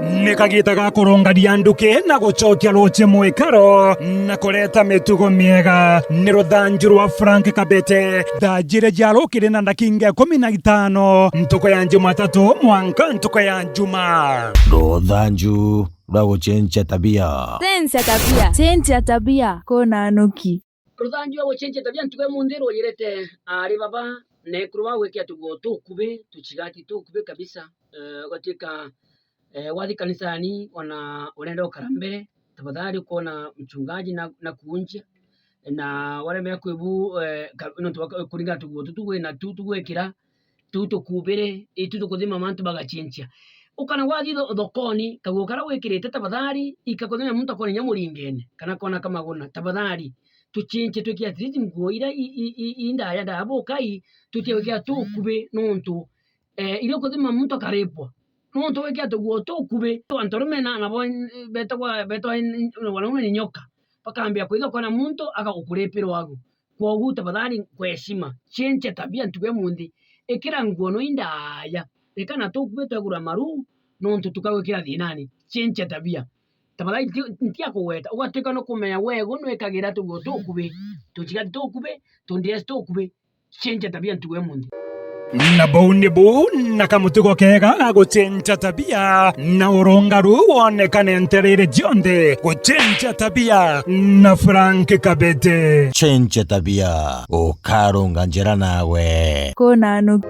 Nikagita ga kurungaria nduki na gucokia ruche mwikaro na kureta mitugo miega ni ruthanju rwa Frank Kabete thanjire jarukire na ndakinga 15 ntuko ya Jumatatu mwanka ntuko ya Juma. Ruthanju rwa gucenjia tabia. Cenjia tabia kona anuki. Ruthanju rwa gucenjia tabia ntuko ya munthi ruyirete ari baba ne kuruwa gwikia tugo tukube tuchigati tukube kabisa gatika wathi kanisani wanaenda ukara mbere tafadhali kuona mchungaji na kuunja na wale mea kwebu kuringa tuguo tutugwe na tutugwekira tutukubire tutukuthima mantu bagachincha ukana wathi thokoni kaguo kara wikirite tafadhali ikakuthima muntu akone nyamuringene kana kona kamaguna tafadhali tuchinche tukia at least nguo ira indaya ndabukai tutiwekea tukube nuntu ile kuthima muntu akarepwa nuntu wekia tuguo tukube antorume na betwa wanaume ni nyoka pakambia kwitha kona muntu akagukurepera wagu kwogu tafadhali kwa heshima chenche tabia ntuge munthi ikira nguo no indaya ekana tukube twagura maru nuntu tukawekira thinani chenche tabia tafadhali ntia kuweta ugatika no kumenya wego no ekagira tuguo tukube tuchigati tukube tundies tukube chenche tabia ntuge munthi na bau na kamutugo kega agucenja tabia na urungaru wonekane nterere jonde gucenja tabia na Frank Kabete. Cenjia tabia ukarunga njira nawe Kona anuki.